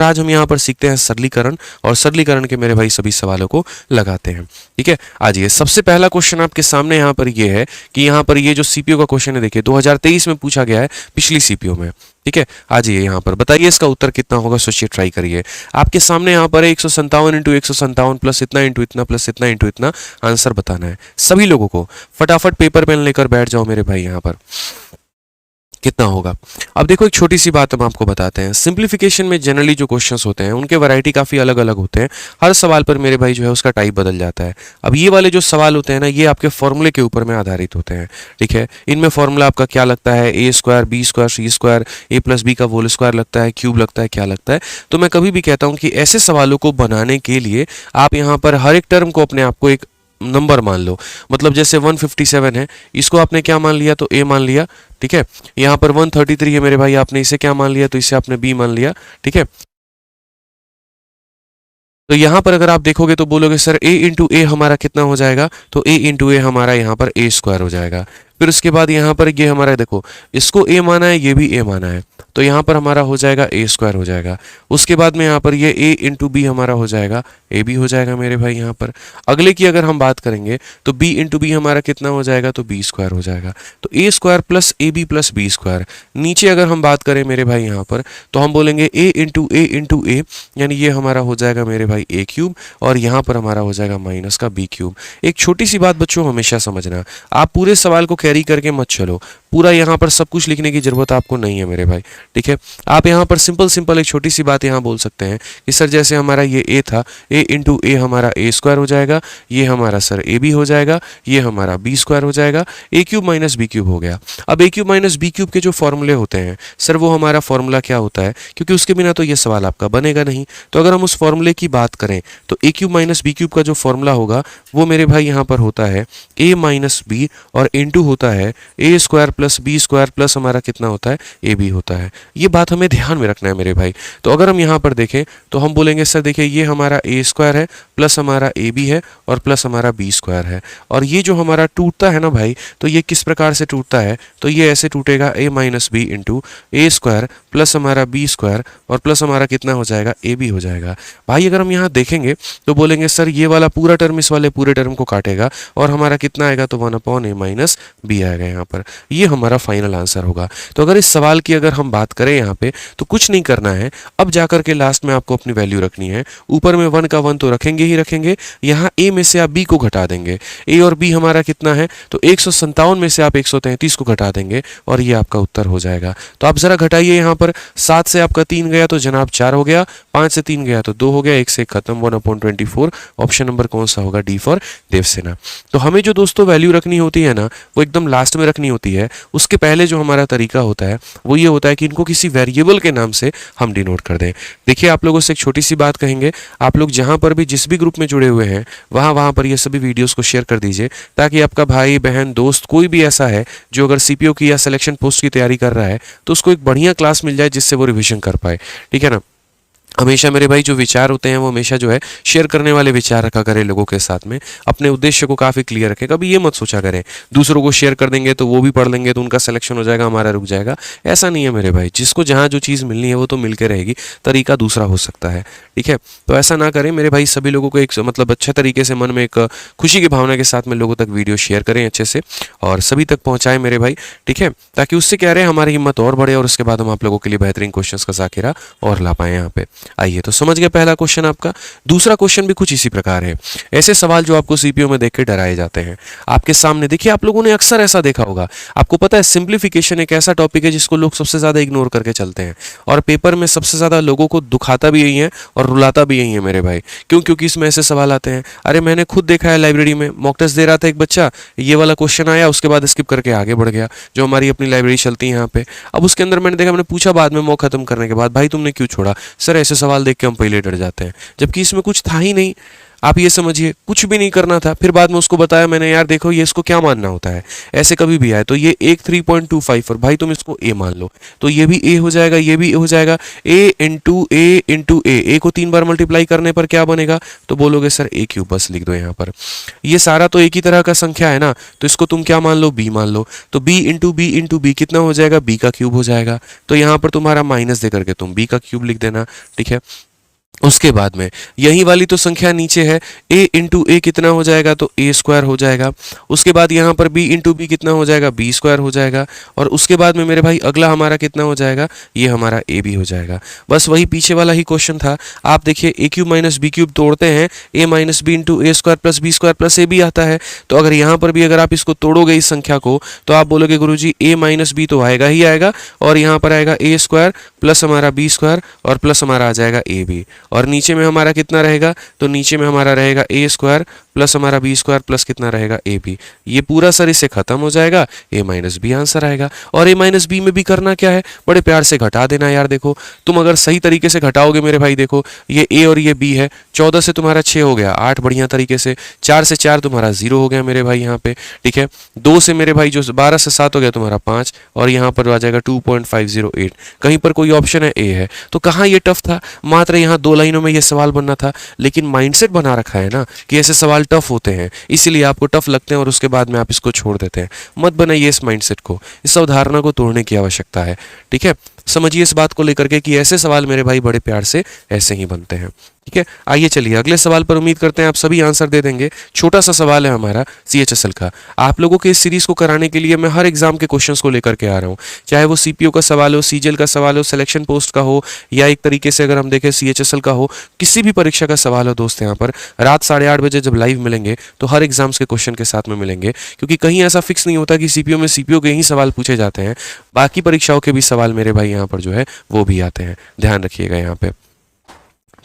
आज हम यहाँ पर सीखते हैं सरलीकरण, और सरलीकरण के मेरे भाई सभी सवालों को लगाते हैं। ठीक है, आज ये सबसे पहला क्वेश्चन आपके सामने यहाँ पर ये है कि यहाँ पर ये जो सीपीयू का क्वेश्चन है, देखिए 2023 में पूछा गया है, पिछली सीपीयू में। ठीक है, आज ये यहाँ पर बताइए इसका उत्तर कितना होगा, सोचिए, ट्राई करिए। आपके सामने यहाँ पर 157 इंटू 157 प्लस इतना इंटू इतना प्लस इतना इंटू इतना आंसर बताना है सभी लोगों को। फटाफट पेपर पेन लेकर बैठ जाओ मेरे भाई, यहाँ पर कितना होगा। अब देखो, एक छोटी सी बात हम आपको बताते हैं। सिंप्लीफिकेशन में जनरली जो क्वेश्चंस होते हैं उनके वैरायटी काफ़ी अलग अलग होते हैं। हर सवाल पर मेरे भाई जो है उसका टाइप बदल जाता है। अब ये वाले जो सवाल होते हैं ना, ये आपके फॉर्मूले के ऊपर में आधारित होते हैं। ठीक है, इनमें फॉर्मूला आपका क्या लगता है, A square B square C square A plus B का होल स्क्वायर लगता है, क्यूब लगता है, क्या लगता है। तो मैं कभी भी कहता हूँ कि ऐसे सवालों को बनाने के लिए आप यहाँ पर हर एक टर्म को अपने आप को एक नंबर मान लो। मतलब जैसे 157 है, इसको आपने क्या मान लिया, तो ए मान लिया। ठीक है, यहाँ पर 133 है मेरे भाई, आपने इसे क्या मान लिया, तो इसे आपने बी मान लिया। ठीक है, तो यहाँ पर अगर आप देखोगे तो बोलोगे सर a इंटू ए हमारा कितना हो जाएगा, तो a इंटू ए हमारा यहाँ पर a स्क्वायर हो जाएगा। फिर उसके बाद यहाँ पर ये हमारा देखो, इसको a माना है, ये भी a माना है, तो यहाँ पर हमारा हो जाएगा a स्क्वायर हो जाएगा। उसके बाद में यहाँ पर ये a इंटू बी हमारा हो जाएगा, a भी हो जाएगा मेरे भाई। यहाँ पर अगले की अगर हम बात करेंगे तो b इंटू बी हमारा कितना हो जाएगा, तो b स्क्वायर हो जाएगा। तो a square plus A B plus B square. नीचे अगर हम बात करें मेरे भाई यहाँ पर, तो हम बोलेंगे a इंटू ए, यानी ये हमारा हो जाएगा मेरे भाई a क्यूब, और यहाँ पर हमारा हो जाएगा माइनस का b क्यूब। एक छोटी सी बात बच्चों हमेशा समझना, आप पूरे सवाल को कैरी करके मत चलो, पूरा यहाँ पर सब कुछ लिखने की जरूरत आपको नहीं है मेरे भाई। ठीक है, आप यहाँ पर सिंपल एक छोटी सी बात यहाँ बोल सकते हैं कि सर जैसे हमारा ये a था, a इंटू ए हमारा a स्क्वायर हो जाएगा, ये हमारा सर a भी हो जाएगा, ये हमारा b स्क्वायर हो जाएगा, a cube minus b cube हो गया। अब a cube minus b cube के जो फॉर्मूले होते हैं सर, वो हमारा फॉर्मूला क्या होता है, क्योंकि उसके बिना तो ये सवाल आपका बनेगा नहीं। तो अगर हम उस फॉर्मूले की बात करें तो a cube minus b cube का जो फॉर्मूला होगा वो मेरे भाई यहाँ पर होता है a माइनस बी, और इंटू होता है a square plus b square plus हमारा कितना होता है, a b होता है। ये बात हमें ध्यान में रखना है मेरे भाई। तो अगर हम यहाँ पर देखें तो हम बोलेंगे सर देखिए ये हमारा a स्क्वायर है प्लस हमारा a b है और प्लस हमारा b स्क्वायर है, और ये जो हमारा टूटता है ना भाई, तो ये किस प्रकार से टूटता है, तो ये ऐसे टूटेगा a minus B into A square plus हमारा b स्क्वायर और प्लस हमारा कितना हो जाएगा, a b हो जाएगा। भाई अगर हम यहाँ देखेंगे तो बोलेंगे सर ये वाला पूरा टर्म इस वाले पूरे टर्म को काटेगा, और हमारा कितना आएगा, तो 1/a माइनस b आएगा यहाँ पर। ये हमारा फाइनल आंसर होगा। तो अगर इस सवाल की अगर हम बात करें यहाँ पे, तो कुछ नहीं करना है, अब जाकर के लास्ट में आपको अपनी वैल्यू रखनी है। ऊपर में 1 का 1 तो रखेंगे ही रखेंगे, यहाँ a में से आप b को घटा देंगे, a और b हमारा कितना है, तो 157 में से आप 133 को घटा देंगे, और ये आपका उत्तर हो जाएगा। तो आप जरा घटाइए, यहाँ पर 7 से आपका 3 गया तो जनाब 4 हो गया, 5 से 3 गया तो 2 हो गया, 1 से खत्म, 1/24। ऑप्शन नंबर कौन सा होगा, डी फॉर देवसेना। तो हमें जो दोस्तों वैल्यू रखनी होती है ना, वो एकदम लास्ट में रखनी होती है। उसके पहले जो हमारा तरीका होता है वो ये होता है कि इनको किसी वेरिएबल के नाम से हम डिनोट कर दें। देखिए, आप लोगों से एक छोटी सी बात कहेंगे, आप लोग जहां पर भी जिस भी ग्रुप में जुड़े हुए हैं वहां पर ये सभी वीडियोस को शेयर कर दीजिए, ताकि आपका भाई बहन दोस्त कोई भी ऐसा है जो अगर सीपीओ की या सिलेक्शन पोस्ट की तैयारी कर रहा है तो उसको एक बढ़िया क्लास मिल जाए जिससे वो रिविजन कर पाए। ठीक है ना। हमेशा मेरे भाई जो विचार होते हैं वो हमेशा जो है शेयर करने वाले विचार रखा करें लोगों के साथ में, अपने उद्देश्य को काफ़ी क्लियर रखें। कभी ये मत सोचा करें दूसरों को शेयर कर देंगे तो वो भी पढ़ लेंगे तो उनका सिलेक्शन हो जाएगा, हमारा रुक जाएगा। ऐसा नहीं है मेरे भाई, जिसको जहाँ जो चीज़ मिलनी है वो तो मिल के रहेगी, तरीका दूसरा हो सकता है। ठीक है, तो ऐसा ना करें मेरे भाई। सभी लोगों को एक मतलब अच्छे तरीके से मन में एक खुशी की भावना के साथ में लोगों तक वीडियो शेयर करें अच्छे से, और सभी तक पहुँचाएं मेरे भाई। ठीक है, ताकि उससे क्या रहे, हमारी हिम्मत और बढ़े, और उसके बाद हम आप लोगों के लिए बेहतरीन क्वेश्चन का ज़ाकिरा और ला पाएँ यहाँ पे। आइए, तो समझ गए पहला क्वेश्चन आपका। दूसरा क्वेश्चन भी कुछ इसी प्रकार है। ऐसे सवाल जो आपको सीपीओ में देख के डराए जाते हैं, आपके सामने देखिए, आप लोगों ने अक्सर ऐसा देखा होगा। आपको पता है सिंप्लीफिकेशन एक ऐसा टॉपिक है जिसको लोग सबसे ज्यादा इग्नोर करके चलते हैं, और पेपर में सबसे ज्यादा लोगों को दुखाता भी यही है और रुलाता भी यही है मेरे भाई। क्यों? क्योंकि इसमें ऐसे सवाल आते हैं, अरे मैंने खुद देखा है लाइब्रेरी में मॉक टेस्ट दे रहा था एक बच्चा, ये वाला क्वेश्चन आया, उसके बाद स्किप करके आगे बढ़ गया, जो हमारी अपनी लाइब्रेरी चलती है यहाँ पे। अब उसके अंदर मैंने देखा, मैंने पूछा बाद में मॉक खत्म करने के बाद, भाई तुमने क्यों छोड़ा? सर ऐसे सवाल देख के हम पहले डर जाते हैं, जबकि इसमें कुछ था ही नहीं। आप ये समझिए कुछ भी नहीं करना था, फिर बाद में उसको बताया मैंने यार देखो ये इसको क्या मानना होता है, ऐसे कभी भी आए तो ये एक 3.25 और भाई तुम इसको ए मान लो, तो ये भी ए हो जाएगा, ये भी ए हो जाएगा, ए को 3 बार मल्टीप्लाई करने पर क्या बनेगा, तो बोलोगे सर ए क्यूब, बस लिख दो यहाँ पर। ये सारा तो एक ही तरह का संख्या है ना, तो इसको तुम क्या मान लो, बी मान लो, तो बी इंटू बी कितना हो जाएगा, बी का क्यूब हो जाएगा। तो यहाँ पर तुम्हारा माइनस दे करके तुम बी का क्यूब लिख देना, ठीक है। उसके बाद में यही वाली तो संख्या नीचे है, a इंटू ए कितना हो जाएगा, तो ए स्क्वायर हो जाएगा। उसके बाद यहाँ पर b इंटू बी कितना हो जाएगा, बी स्क्वायर हो जाएगा। और उसके बाद में मेरे भाई अगला हमारा कितना हो जाएगा, ये हमारा a भी हो जाएगा। बस वही पीछे वाला ही क्वेश्चन था। आप देखिए a cube minus B cube तोड़ते हैं, a minus B into A square plus B square plus A भी आता है। तो अगर यहाँ पर भी अगर आप इसको तोड़ोगे इस संख्या को, तो आप बोलोगे गुरुजी a माइनस बी तो आएगा ही आएगा, और यहाँ पर आएगा ए स्क्वायर प्लस हमारा बी स्क्वायर और प्लस हमारा आ जाएगा ए बी, और नीचे में हमारा कितना रहेगा, तो नीचे में हमारा रहेगा ए स्क्वायर प्लस हमारा बी स्क्वायर प्लस कितना रहेगा, ए बी। ये पूरा सर इससे खत्म हो जाएगा, ए माइनस बी आंसर आएगा। और ए माइनस बी में भी करना क्या है, बड़े प्यार से घटा देना यार। देखो तुम अगर सही तरीके से घटाओगे मेरे भाई, देखो ये ए और ये बी है, 14 से तुम्हारा 6 हो गया 8 बढ़िया तरीके से, 4 से 4 तुम्हारा 0 हो गया मेरे भाई यहाँ पे, ठीक है। 2 से मेरे भाई जो 12 से 7 हो गया तुम्हारा 5, और यहाँ पर आ जाएगा 2.508। कहीं पर कोई ऑप्शन है, ए है। तो कहाँ ये टफ था, मात्र यहाँ 2 लाइनों में ये सवाल बनना था, लेकिन माइंडसेट बना रखा है ना कि ऐसे सवाल टफ होते हैं, इसीलिए आपको टफ लगते हैं और उसके बाद में आप इसको छोड़ देते हैं। मत बनाइए इस माइंडसेट को, इस अवधारणा को तोड़ने की आवश्यकता है, ठीक है। समझिए इस बात को लेकर के कि ऐसे सवाल मेरे भाई बड़े प्यार से ऐसे ही बनते हैं, ठीक है। आइए चलिए अगले सवाल पर, उम्मीद करते हैं आप सभी आंसर दे देंगे। छोटा सा सवाल है हमारा CHSL का। आप लोगों के इस सीरीज को कराने के लिए मैं हर एग्जाम के क्वेश्चंस को लेकर के आ रहा हूँ, चाहे वो CPO का सवाल हो, CGL का सवाल हो, सिलेक्शन पोस्ट का हो, या एक तरीके से अगर हम देखें CHSL का हो, किसी भी परीक्षा का सवाल हो दोस्त, यहाँ पर रात 8:30 बजे जब लाइव मिलेंगे तो हर एग्जाम्स के क्वेश्चन के साथ में मिलेंगे, क्योंकि कहीं ऐसा फिक्स नहीं होता कि CPO में CPO के ही सवाल पूछे जाते हैं, बाकी परीक्षाओं के भी सवाल मेरे भाई यहाँ पर जो है वो भी आते हैं, ध्यान रखिएगा यहाँ पे,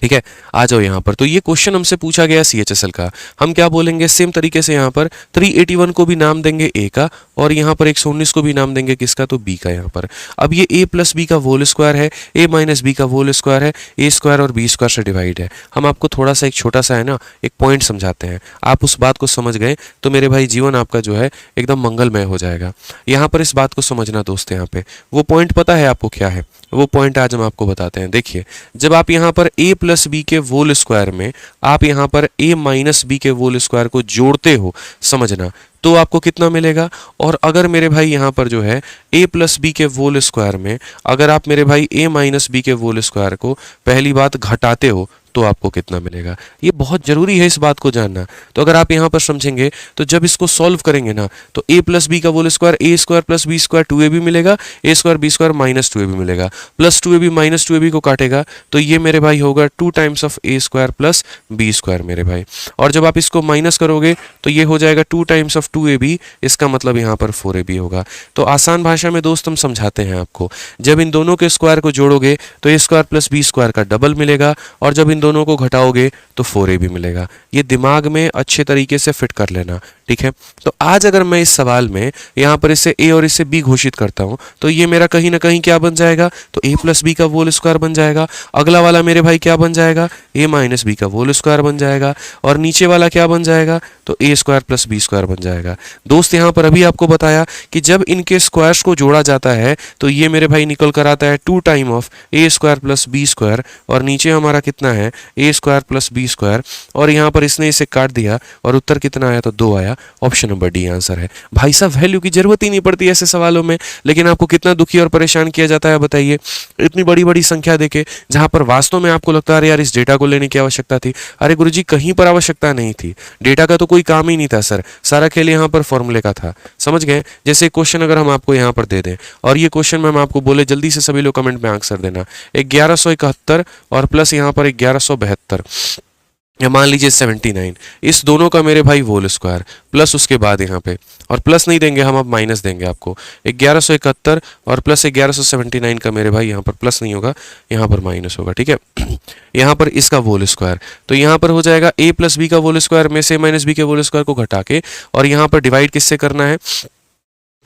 ठीक है। आ जाओ यहाँ पर। तो ये क्वेश्चन हमसे पूछा गया CHSL का, हम क्या बोलेंगे, सेम तरीके से यहाँ पर 381 को भी नाम देंगे A का, और यहाँ पर 119 को भी नाम देंगे किसका, तो B का। यहाँ पर अब ये A प्लस बी का होल स्क्वायर है, A माइनस बी का होल स्क्वायर है, A स्क्वायर और B स्क्वायर से डिवाइड है। हम आपको थोड़ा सा एक छोटा सा है ना एक पॉइंट समझाते हैं, आप उस बात को समझ गए तो मेरे भाई जीवन आपका जो है एकदम मंगलमय हो जाएगा। यहाँ पर इस बात को समझना दोस्त, यहाँ पे वो पॉइंट पता है आपको क्या है, वो पॉइंट आज हम आपको बताते हैं। देखिए जब आप यहाँ पर a प्लस बी के होल स्क्वायर में आप यहाँ पर a माइनस बी के होल स्क्वायर को जोड़ते हो, समझना, तो आपको कितना मिलेगा। और अगर मेरे भाई यहाँ पर जो है a प्लस बी के होल स्क्वायर में अगर आप मेरे भाई a माइनस बी के होल स्क्वायर को पहली बात घटाते हो तो आपको कितना मिलेगा। ये बहुत जरूरी है इस बात को जानना। तो अगर आप यहाँ पर समझेंगे तो जब इसको सॉल्व करेंगे ना तो a प्लस बी का whole square a square plus B square 2ab मिलेगा, a square B square minus 2ab मिलेगा, प्लस 2ab माइनस 2ab को काटेगा तो ये मेरे भाई होगा 2 times of a square plus B square मेरे भाई। और जब आप इसको माइनस करोगे तो ये हो जाएगा 2 टाइम्स ऑफ 2ab, इसका मतलब यहाँ पर 4ab होगा। तो आसान भाषा में दोस्त हम समझाते हैं आपको, जब इन दोनों के स्क्वायर को जोड़ोगे तो a square plus B square का डबल मिलेगा, और जब इन दोनों को घटाओगे तो 4ab मिलेगा। ये दिमाग में अच्छे तरीके से फिट कर लेना, ठीक है। तो आज अगर मैं इस सवाल में यहाँ पर इसे a और इसे b घोषित करता हूँ तो ये मेरा कहीं ना कहीं क्या बन जाएगा, तो a प्लस बी का होल स्क्वायर बन जाएगा। अगला वाला मेरे भाई क्या बन जाएगा, a माइनस बी का होल स्क्वायर बन जाएगा, और नीचे वाला क्या बन जाएगा, तो a square plus B square बन जाएगा। दोस्त यहाँ पर अभी आपको बताया कि जब इनके स्क्वायर्स को जोड़ा जाता है तो ये मेरे भाई निकल कर आता है 2 time of a square plus B square, और नीचे हमारा कितना है a square plus B square, और यहाँ पर इसने इसे काट दिया और उत्तर कितना आया, तो 2 आया। ऑप्शन नंबर डी आंसर है। भाई साहब वैल्यू की जरूरत ही नहीं पड़ती ऐसे सवालों में, लेकिन आपको कितना दुखी और परेशान किया जाता है बताइए, इतनी बड़ी बड़ी संख्या देके, जहां पर वास्तव में आपको लगता है अरे यार इस डेटा को लेने की आवश्यकता थी। अरे गुरुजी कहीं पर आवश्यकता नहीं थी, डेटा का तो कोई काम ही नहीं था सर, सारा खेल यहाँ पर फॉर्मूले का था, समझ गए। जैसे क्वेश्चन अगर हम आपको यहाँ पर दे दें और ये क्वेश्चन में हम आपको बोले जल्दी से सभी लोग कमेंट में आंसर देना, 1171 और प्लस यहाँ पर 1172 या मान लीजिए 79, इस दोनों का मेरे भाई होल स्क्वायर प्लस उसके बाद यहाँ पे, और प्लस नहीं देंगे हम, अब माइनस देंगे आपको, 1171 और प्लस 1179 का मेरे भाई यहाँ पर प्लस नहीं होगा, यहाँ पर माइनस होगा, ठीक है। यहाँ पर इसका होल स्क्वायर, तो यहाँ पर हो जाएगा a प्लस बी का होल स्क्वायर में से माइनस बी के होल स्क्वायर को घटा के, और यहाँ पर डिवाइड किससे करना है,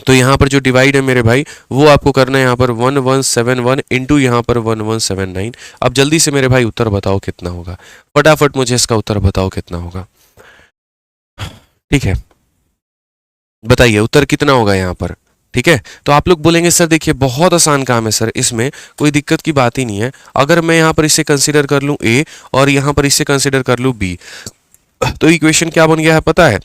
तो यहाँ पर जो डिवाइड है मेरे भाई वो आपको करना है यहाँ पर 1171 इंटू यहाँ पर 1179। अब जल्दी से मेरे भाई उत्तर बताओ कितना होगा, फटाफट मुझे इसका उत्तर बताओ कितना होगा। ठीक है, बताइए उत्तर कितना होगा यहाँ पर। ठीक है, तो आप लोग बोलेंगे सर देखिए बहुत आसान काम है सर, इसमें कोई दिक्कत की बात ही नहीं है। अगर मैं यहाँ पर इसे कंसीडर कर लूँ ए और यहाँ पर इसे कंसीडर कर लूँ बी, तो इक्वेशन क्या बन गया है पता है,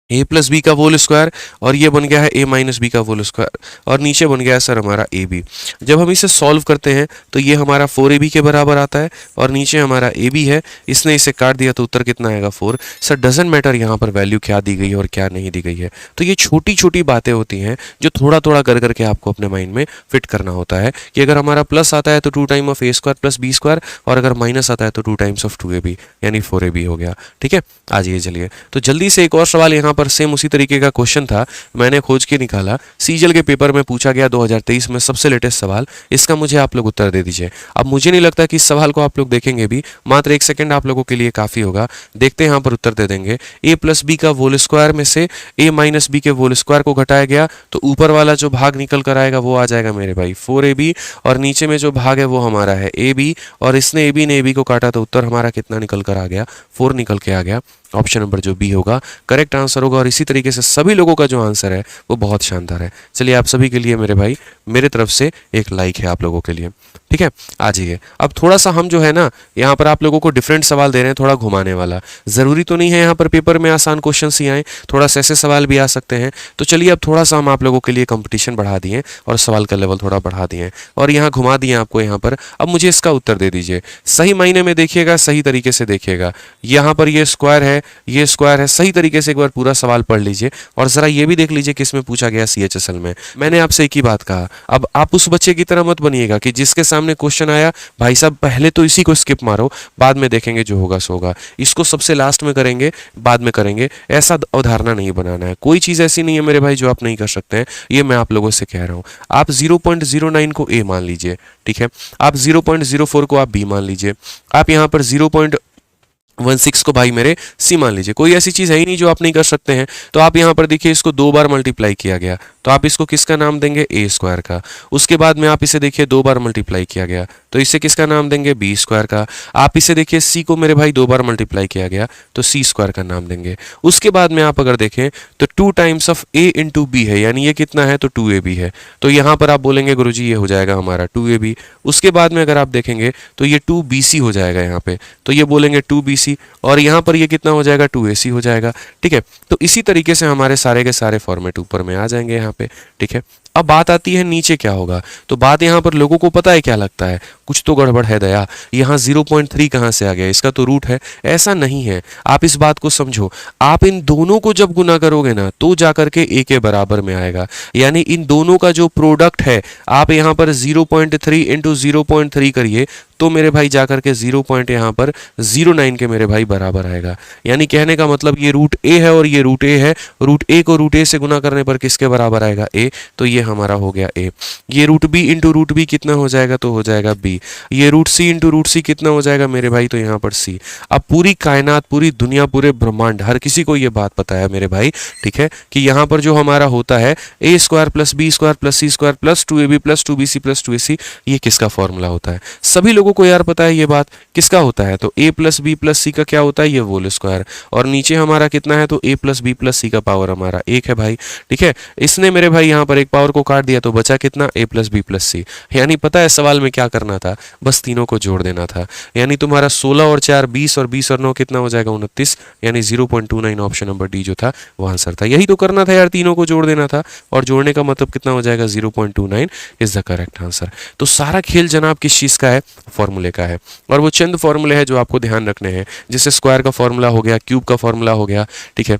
ए प्लस बी का होल स्क्वायर, और ये बन गया है ए माइनस बी का होल स्क्वायर, और नीचे बन गया है सर हमारा ए बी। जब हम इसे सॉल्व करते हैं तो ये हमारा 4ab के बराबर आता है, और नीचे हमारा ए बी है, इसने इसे काट दिया तो उत्तर कितना आएगा 4। सर डजेंट मैटर यहाँ पर वैल्यू क्या दी गई है और क्या नहीं दी गई है। तो ये छोटी छोटी बातें होती हैं जो थोड़ा थोड़ा कर करके आपको अपने माइंड में फिट करना होता है कि अगर हमारा प्लस आता है तो 2 time of A square plus B square, और अगर माइनस आता है तो 2 टाइम्स ऑफ 2ab यानी 4ab हो गया। ठीक है, आ जाइए चलिए, तो जल्दी से एक और सवाल यहाँ पर सेम उसी तरीके का क्वेश्चन था, मैंने खोज के निकाला, सीजीएल के पेपर में पूछा गया 2023 में, सबसे लेटेस्ट सवाल, इसका मुझे आप लोग उत्तर दे दीजिए। अब मुझे नहीं लगता कि इस सवाल को आप लोग देखेंगे भी, मात्र 1 सेकंड आप लोगों के लिए काफी होगा। देखते हैं यहाँ पर उत्तर दे देंगे। ए प्लस बी का होल स्क्वायर में से ए माइनस बी के होल स्क्वायर को घटाया गया तो ऊपर वाला जो भाग निकल कर आएगा वो आ जाएगा मेरे भाई 4ab, और नीचे में जो भाग है वो हमारा है ए बी, और इसने ए बी ने ए बी को काटा तो उत्तर हमारा कितना निकल कर आ गया, 4 निकल के आ गया। ऑप्शन नंबर जो बी होगा करेक्ट आंसर होगा, और इसी तरीके से सभी लोगों का जो आंसर है वो बहुत शानदार है। चलिए आप सभी के लिए मेरे भाई मेरे तरफ से एक लाइक है आप लोगों के लिए। ठीक है, आ जाइए। अब थोड़ा सा हम जो है ना यहाँ पर आप लोगों को डिफरेंट सवाल दे रहे हैं, थोड़ा घुमाने वाला, जरूरी तो नहीं है यहाँ पर पेपर में आसान क्वेश्चन ही आए, थोड़ा सा ऐसे सवाल भी आ सकते हैं। तो चलिए अब थोड़ा सा हम आप लोगों के लिए कंपटीशन बढ़ा दिए और सवाल का लेवल थोड़ा बढ़ा दिए और यहाँ घुमा दिए आपको यहाँ पर। अब मुझे इसका उत्तर दे दीजिए, सही मायने में देखिएगा, सही तरीके से देखिएगा। यहाँ पर ये स्क्वायर है, ये स्क्वायर है, सही तरीके से एक बार पूरा सवाल पढ़ लीजिए और जरा ये भी देख लीजिए किसमें पूछा गया CHSL में। मैंने आपसे एक ही बात कहा, अब आप उस बच्चे की तरह मत बनिएगा कि जिसके सामने क्वेश्चन आया भाई साहब पहले तो इसी को स्किप मारो, बाद में देखेंगे जो होगा सो होगा, इसको सबसे लास्ट में करेंगे, बाद में करेंगे, ऐसा अवधारणा नहीं बनाना है। कोई चीज ऐसी नहीं है मेरे भाई जो आप नहीं कर सकते हैं, ये मैं आप लोगों से कह रहा हूं। आप 0.09 को ए मान लीजिए, ठीक है, आप 0.04 को आप बी मान लीजिए, आप यहाँ पर 0.16 को भाई मेरे सी मान लीजिए। कोई ऐसी चीज है ही नहीं जो आप नहीं कर सकते हैं। तो आप यहाँ पर देखिए इसको 2 बार मल्टीप्लाई किया गया तो आप इसको किसका नाम देंगे, ए स्क्वायर का। उसके बाद में आप इसे देखिए 2 बार मल्टीप्लाई किया गया तो इसे किसका नाम देंगे, बी स्क्वायर का। आप इसे देखिए सी को मेरे भाई 2 बार मल्टीप्लाई किया गया तो सी स्क्वायर का नाम देंगे। उसके बाद में आप अगर देखें तो 2 times of A into B है, यानी ये कितना है तो 2ab है, तो यहाँ पर आप बोलेंगे गुरुजी ये हो जाएगा हमारा 2ab। उसके बाद में अगर आप देखेंगे तो ये 2bc हो जाएगा यहाँ पे, तो ये बोलेंगे 2bc, और यहाँ पर ये कितना हो जाएगा 2ac हो जाएगा। ठीक है, तो इसी तरीके से हमारे सारे के सारे फॉर्मेट ऊपर में आ जाएंगे यहाँ पे। ठीक है, अब बात आती है नीचे क्या होगा, तो बात यहाँ पर लोगों को पता है क्या लगता है, कुछ तो गड़बड़ है दया, यहाँ 0.3 कहाँ से आ गया, इसका तो रूट है। ऐसा नहीं है, आप इस बात को समझो, आप इन दोनों को जब गुना करोगे ना तो जाकर के ए के बराबर में आएगा, यानी इन दोनों का जो प्रोडक्ट है आप यहाँ पर 0.3 इंटू 0.3 करिए तो मेरे भाई जाकर के 0 पॉइंट यहाँ पर 0.9 के मेरे भाई बराबर आएगा। यानी कहने का मतलब ये रूट ए है और ये रूट ए है, रूट ए को रूट ए से गुना करने पर किसके बराबर आएगा, ए, तो ये हमारा हो गया ए। ये root B into root B कितना हो जाएगा, तो हो जाएगा बी। ये root C into root C कितना हो जाएगा मेरे भाई, तो यहाँ पर सी। अब पूरी कायनात, पूरी दुनिया, पूरे ब्रह्मांड, हर किसी को ये बात पता है मेरे भाई, ठीक है, कि यहाँ पर जो हमारा होता है A square plus B square plus C square plus 2ab plus 2bc plus 2ac, ये किसका फॉर्मूला होता है, सभी लोगों को यार पता है ये बात किसका होता है, तो a प्लस बी प्लस सी का क्या होता है, ये होल स्क्वायर, और नीचे हमारा कितना है तो a प्लस बी प्लस सी का पावर हमारा 1 है भाई। ठीक है, इसने मेरे भाई यहाँ पर एक पावर को काट दिया तो बचा कितना, a प्लस बी प्लस सी। यानी पता है सवाल में क्या करना था, बस तीनों को जोड़ देना था, यानी तुम्हारा 16 और 4 20 और 20 और 9 कितना हो जाएगा 29, यानी 0.29 ऑप्शन नंबर डी जो था वो आंसर था। यही तो करना था यार, तीनों को जोड़ देना था, और जोड़ने का मतलब कितना हो जाएगा 0.29 इज द करेक्ट आंसर। तो सारा खेल जनाब किस चीज का है, फॉर्मूले का है, और वो चंद फॉर्मूले हैं जो आपको ध्यान रखने हैं, जैसे स्क्वायर का फॉर्मूला हो गया, क्यूब का फॉर्मूला हो गया। ठीक है,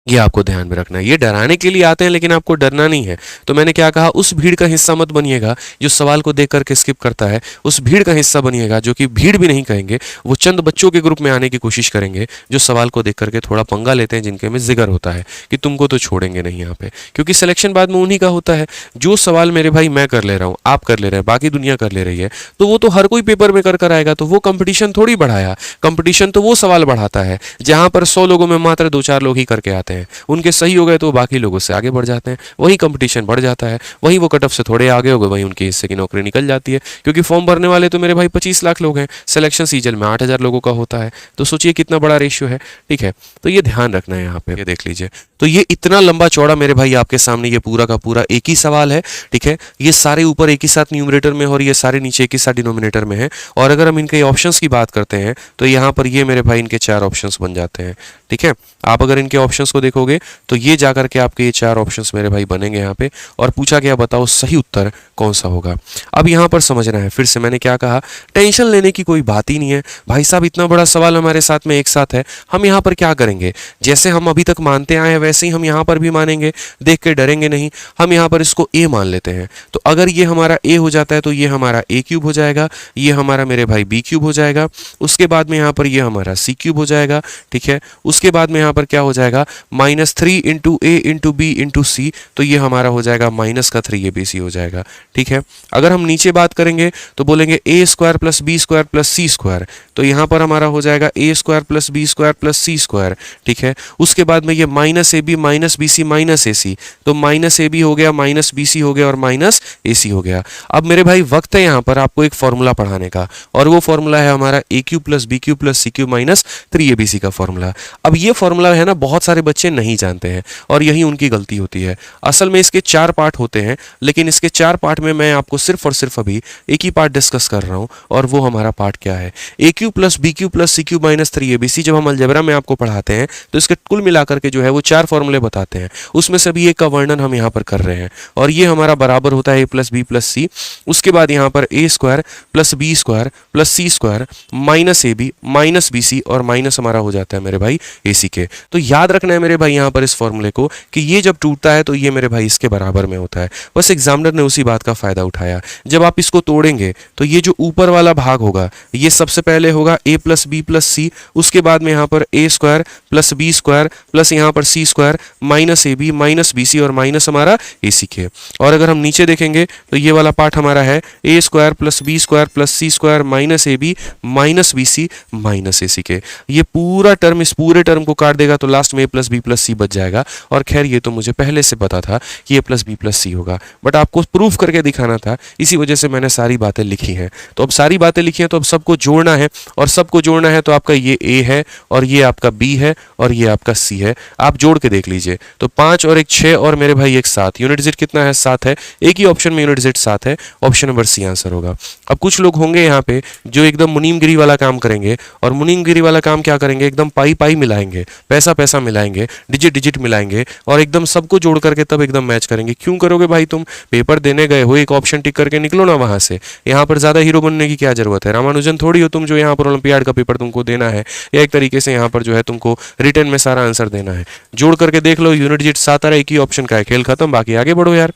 ये आपको ध्यान में रखना है। ये डराने के लिए आते हैं लेकिन आपको डरना नहीं है। तो मैंने क्या कहा, उस भीड़ का हिस्सा मत बनिएगा जो सवाल को देख करके स्किप करता है, उस भीड़ का हिस्सा बनिएगा जो कि भीड़ भी नहीं कहेंगे, वो चंद बच्चों के ग्रुप में आने की कोशिश करेंगे जो सवाल को देख करके थोड़ा पंगा लेते हैं, जिनके में जिगर होता है कि तुमको तो छोड़ेंगे नहीं यहाँ पे, क्योंकि सिलेक्शन बाद में उन्हीं का होता है। जो सवाल मेरे भाई मैं कर ले रहा हूँ, आप कर ले रहे हैं, बाकी दुनिया कर ले रही है, तो वो तो हर कोई पेपर में कर कर आएगा, तो वो कंपटीशन थोड़ी बढ़ाया। कंपटीशन तो वो सवाल बढ़ाता है जहां पर 100 लोगों में मात्र 2-4 लोग ही करके आते हैं। हैं, उनके सही हो गए तो वो बाकी लोगों से आगे बढ़ जाते हैं, वही कंपटीशन बढ़ जाता है, वही वो कट ऑफ से थोड़े आगे हो गए, वही उनके हिस्से की नौकरी निकल जाती है, क्योंकि फॉर्म भरने वाले तो मेरे भाई 25 लाख लोग हैं, सिलेक्शन सीजन में 8,000 लोगों का होता है, तो सोचिए कितना बड़ा रेशियो है। ठीक है, तो ये ध्यान रखना है यहाँ पे, ये देख लीजिए। तो ये इतना लंबा चौड़ा मेरे भाई आपके सामने ये पूरा का पूरा एक ही सवाल है। ठीक है, ये सारे ऊपर एक ही साथ न्यूमरेटर में और ये सारे नीचे एक ही साथ डिनोमिनेटर में है। और अगर हम इनके ऑप्शंस की बात करते हैं तो यहाँ पर ये मेरे भाई इनके 4 ऑप्शंस बन जाते हैं। ठीक है, आप अगर इनके ऑप्शंस को देखोगे तो ये जाकर के आपके ये 4 ऑप्शंस मेरे भाई बनेंगे यहाँ पे, और पूछा गया बताओ सही उत्तर कौन सा होगा। अब यहाँ पर समझना है, फिर से मैंने क्या कहा, टेंशन लेने की कोई बात ही नहीं है भाई साहब, इतना बड़ा सवाल हमारे साथ में एक साथ है, हम यहाँ पर क्या करेंगे, जैसे हम अभी तक मानते आए हैं वैसे ही हम यहाँ पर भी मानेंगे, देख के डरेंगे नहीं। हम यहाँ पर इसको a मान लेते हैं, तो अगर ये हमारा a हो जाता है तो ये हमारा a क्यूब हो जाएगा, ये हमारा मेरे भाई b क्यूब हो जाएगा, उसके बाद में यहाँ पर ये हमारा c क्यूब हो जाएगा। ठीक है, उसके बाद में यहाँ पर क्या हो जाएगा, -3 into a into b into c, तो ये हमारा हो जाएगा -3 हो जाएगा। ठीक है, अगर हम नीचे बात करेंगे तो बोलेंगे a square plus B square plus C square, तो यहाँ पर हमारा हो जाएगा a square plus B square plus C square. ठीक है, उसके बाद में ये -ab minus B C minus A C, तो -ab हो गया, -bc हो गया और -ac हो गया। अब मेरे भाई वक्त है यहाँ पर आपको एक फॉर्मूला पढ़ाने का, और वो फॉर्मूला है हमारा a cube plus B cube plus C cube minus 3abc का फॉर्मूला। अब ये फॉर्मूला है ना बहुत सारे बच्चे नहीं जानते हैं, और यही उनकी गलती होती है। असल में इसके 4 पार्ट होते हैं, लेकिन इसके 4 पार्ट में मैं आपको सिर्फ और सिर्फ अभी एक ही पार्ट डिस्कस कर रहा हूँ, और वो हमारा पार्ट क्या है, a cube plus B cube plus C cube minus 3abc। जब हम अलजेब्रा में आपको पढ़ाते हैं तो इसके कुल मिलाकर के जो है वो 4 फॉर्मूले बताते हैं, उसमें से भी एक का वर्णन हम यहाँ पर कर रहे हैं, और ये हमारा बराबर होता है a plus B plus C. उसके बाद यहाँ पर a square plus B square plus C square minus A B minus B C, और माइनस हमारा हो जाता है मेरे भाई ए सी के। तो याद रखना है मेरे भाई यहाँ पर इस फॉर्मूले को कि ये जब टूटता है तो ये मेरे भाई इसके बराबर में होता है। बस एग्जामिनर ने उसी बात का फायदा उठाया। जब आप इसको तोड़ेंगे तो ये जो ऊपर वाला भाग होगा ये सबसे पहले होगा a plus B plus C, उसके बाद में यहाँ पर a square plus B square plus यहाँ पर C square minus A B minus B C और माइनस हमारा ए सी के। और अगर हम नीचे देखेंगे तो ये वाला पार्ट हमारा है a square plus B square plus C square minus A B minus B C minus A C के। ये पूरा टर्म इस पूरे टर्म को काट देगा तो लास्ट में a प्लस बी प्लस सी बच जाएगा। और खैर ये तो मुझे पहले से पता था कि a प्लस बी प्लस सी होगा, बट आपको प्रूफ करके दिखाना था, इसी वजह से मैंने सारी बातें लिखी हैं। तो अब सारी बातें लिखी हैं तो अब सबको जोड़ना है, और सबको जोड़ना है तो आपका ये a है और ये आपका b है और ये आपका c है। आप जोड़ के देख लीजिए तो 5 और 1 6 और मेरे भाई 1 7, यूनिट डिजिट कितना है 7 है, एक ही ऑप्शन में यूनिट डिजिट 7 है, ऑप्शन नंबर सी आंसर होगा। अब कुछ लोग होंगे यहाँ पे जो एकदम मुनीमगिरी वाला काम करेंगे, और मुनीमगिरी वाला काम क्या करेंगे, एकदम पाई पाई मिलाएंगे, पैसा पैसा मिलाएंगे, डिजिट डिजिट मिलाएंगे और एकदम सबको जोड़ करके तब एकदम मैच करेंगे। क्यों करोगे भाई, तुम पेपर देने गए हो, एक ऑप्शन टिक करके निकलो ना वहां से। यहाँ पर ज्यादा हीरो बनने की क्या जरूरत है, रामानुजन थोड़ी हो तुम जो यहाँ पर ओलंपियाड का पेपर तुमको देना है, या एक तरीके से यहाँ पर जो है तुमको रिटर्न में सारा आंसर देना है। जोड़ करके देख लो, यूनिट डिजिट 7 आ रहा है, एक ही ऑप्शन का है, खेल खत्म, बाकी आगे बढ़ो यार,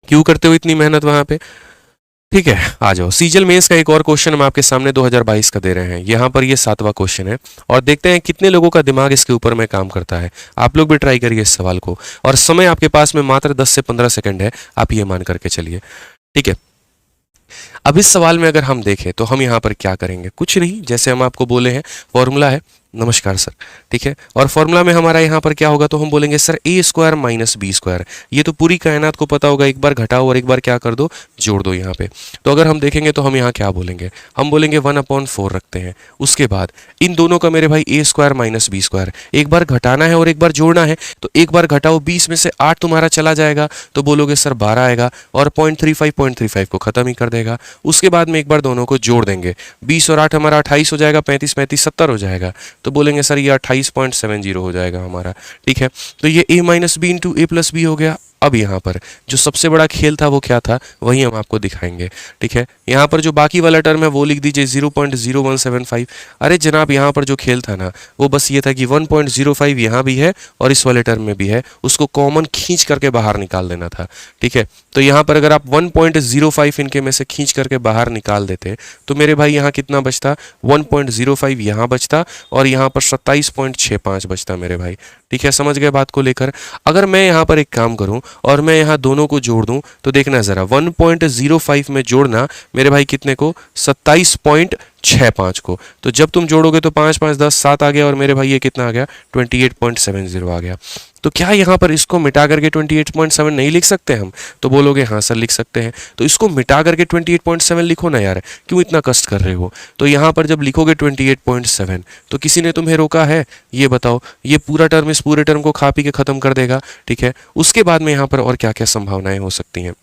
क्यों करते हो इतनी मेहनत वहां पे। ठीक है, आ जाओ। सीजल मेंस का एक और क्वेश्चन हम आपके सामने 2022 का दे रहे हैं। यहाँ पर ये 7वां क्वेश्चन है, और देखते हैं कितने लोगों का दिमाग इसके ऊपर में काम करता है। आप लोग भी ट्राई करिए इस सवाल को, और समय आपके पास में मात्र 10 से 15 सेकंड है, आप ये मान करके चलिए। ठीक है, अब इस सवाल में अगर हम देखें तो हम यहाँ पर क्या करेंगे, कुछ नहीं, जैसे हम आपको बोले हैं फॉर्मूला है, नमस्कार सर, ठीक है, और फॉर्मूला में हमारा यहाँ पर क्या होगा, तो हम बोलेंगे sir a square minus B square. ये तो पूरी कायनात को पता होगा, एक बार घटाओ और एक बार क्या कर दो, जोड़ दो यहाँ पे। तो अगर हम देखेंगे तो हम यहाँ क्या बोलेंगे, हम बोलेंगे 1/4 रखते हैं। उसके बाद इन दोनों का मेरे भाई a square minus B square, एक बार घटाना है और एक बार जोड़ना है, तो एक बार घटाओ, 20 में से 8 तुम्हारा चला जाएगा, तो बोलोगे सर 12 आएगा, और 0.35 को खत्म ही कर देगा। उसके बाद में एक बार दोनों को जोड़ देंगे, 20 और 8 हमारा 28 हो जाएगा, 35 35 70 हो जाएगा, तो बोलेंगे सर ये 28.70 हो जाएगा हमारा। ठीक है, तो ये a minus B into A plus B हो गया। अब यहाँ पर जो सबसे बड़ा खेल था वो क्या था, वही हम आपको दिखाएंगे। ठीक है, यहाँ पर जो बाकी वाला टर्म है वो लिख दीजिए 0.0175। अरे जनाब, यहाँ पर जो खेल था ना वो बस ये था कि 1.05 यहाँ भी है और इस वाले टर्म में भी है, उसको कॉमन खींच करके बाहर निकाल देना था। ठीक है, तो यहाँ पर अगर आप 1.05 इनके में से खींच करके बाहर निकाल देते तो मेरे भाई यहाँ कितना बचता, 1.05 यहाँ बचता और यहाँ पर 27.65 बचता मेरे भाई। ठीक है, समझ गए बात को लेकर। अगर मैं यहाँ पर एक काम करूँ और मैं यहाँ दोनों को जोड़ दूँ तो देखना ज़रा, 1.05 में जोड़ना मेरे भाई कितने को, 6 5 को, तो जब तुम जोड़ोगे तो 5 5 10 7 आ गया, और मेरे भाई ये कितना आ गया 28.70 आ गया। तो क्या यहाँ पर इसको मिटा करके 28.7 नहीं लिख सकते हम? तो बोलोगे हाँ सर लिख सकते हैं। तो इसको मिटा करके 28.7 लिखो ना यार, क्यों इतना कष्ट कर रहे हो? तो यहाँ पर जब लिखोगे 28.7 तो किसी ने तुम्हें रोका है? ये बताओ। ये पूरा टर्म इस पूरे टर्म को खा पी के खत्म कर देगा, ठीक है। उसके बाद में यहाँ पर और क्या क्या संभावनाएं हो सकती हैं?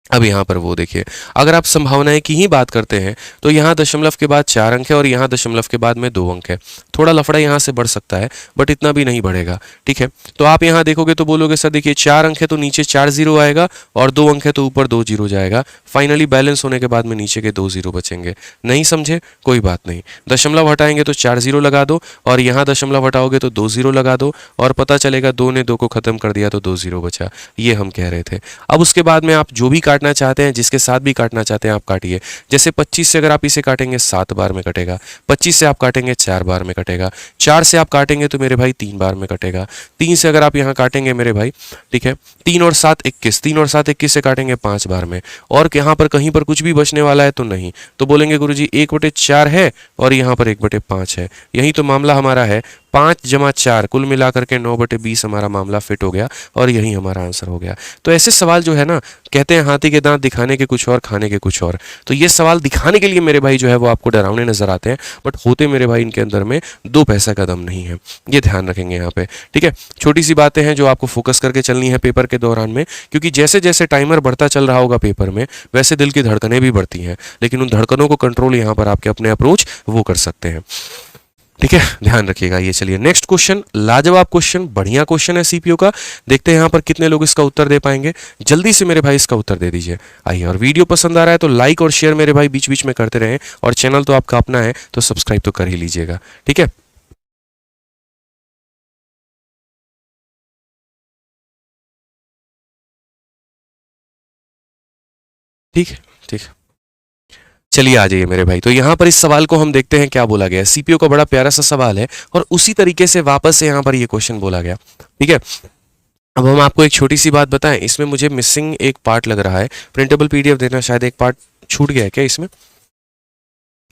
अब यहाँ पर वो देखिए, अगर आप संभावनाएं की ही बात करते हैं तो यहाँ दशमलव के बाद 4 अंक है और यहाँ दशमलव के बाद में 2 अंक है। थोड़ा लफड़ा यहाँ से बढ़ सकता है, बट इतना भी नहीं बढ़ेगा, ठीक है। तो आप यहाँ देखोगे तो बोलोगे सर देखिए 4 अंक है तो नीचे 4 जीरो आएगा, और 2 अंक है तो ऊपर 2 जीरो जाएगा। फाइनली बैलेंस होने के बाद में नीचे के 2 जीरो बचेंगे। नहीं समझे? कोई बात नहीं। दशमलव हटाएंगे तो 4 जीरो लगा दो, और यहाँ दशमलव हटाओगे तो 2 जीरो लगा दो, और पता चलेगा 2 ने 2 को खत्म कर दिया तो 2 जीरो बचा। ये हम कह रहे थे। अब उसके बाद में आप जो भी काटना चाहते हैं, जिसके साथ भी काटना चाहते हैं आप काटिए। जैसे 25 से अगर आप इसे काटेंगे 7 बार में कटेगा, 25 से आप काटेंगे 4 बार में कटेगा, 4 से आप काटेंगे तो मेरे भाई 3 बार में कटेगा, 3 से अगर आप यहाँ काटेंगे मेरे भाई, ठीक है, 3 और 7 21, 3 और 7 21 से काटेंगे 5 बार में, और यहाँ पर कहीं पर कुछ भी बचने वाला है तो नहीं। तो बोलेंगे गुरुजी 1/4 है और यहाँ पर 1/5 है। यही तो मामला हमारा है। 5 जमा 4 कुल मिलाकर के 9/20 हमारा मामला फिट हो गया, और यही हमारा आंसर हो गया। तो ऐसे सवाल जो है ना, कहते हैं हाथी के दांत दिखाने के कुछ और, खाने के कुछ और। तो ये सवाल दिखाने के लिए मेरे भाई जो है वो आपको डरावने नजर आते हैं, बट होते मेरे भाई इनके अंदर में 2 पैसा का दम नहीं है। ये ध्यान रखेंगे यहाँ पे, ठीक है। छोटी सी बातें हैं जो आपको फोकस करके चलनी है पेपर के दौरान में, क्योंकि जैसे जैसे टाइमर बढ़ता चल रहा होगा पेपर में, वैसे दिल की धड़कनें भी बढ़ती हैं, लेकिन उन धड़कनों को कंट्रोल यहाँ पर आपके अपने अप्रोच वो कर सकते हैं, ठीक है। ध्यान रखिएगा। ये चलिए नेक्स्ट क्वेश्चन, लाजवाब क्वेश्चन, बढ़िया क्वेश्चन है सीपीओ का। देखते हैं यहाँ पर कितने लोग इसका उत्तर दे पाएंगे। जल्दी से मेरे भाई इसका उत्तर दे दीजिए। आइए, और वीडियो पसंद आ रहा है तो लाइक और शेयर मेरे भाई बीच बीच में करते रहें, और चैनल तो आपका अपना है तो सब्सक्राइब तो कर ही लीजिएगा, ठीक है। ठीक है, ठीक है। चलिए आ जाइए मेरे भाई। तो यहाँ पर इस सवाल को हम देखते हैं क्या बोला गया है। सीपीओ का बड़ा प्यारा सा सवाल है, और उसी तरीके से वापस से यहाँ पर ये क्वेश्चन बोला गया, ठीक है। अब हम आपको एक छोटी सी बात बताएं, इसमें मुझे मिसिंग एक पार्ट लग रहा है। प्रिंटेबल पीडीएफ देना, शायद एक पार्ट छूट गया है क्या इसमें?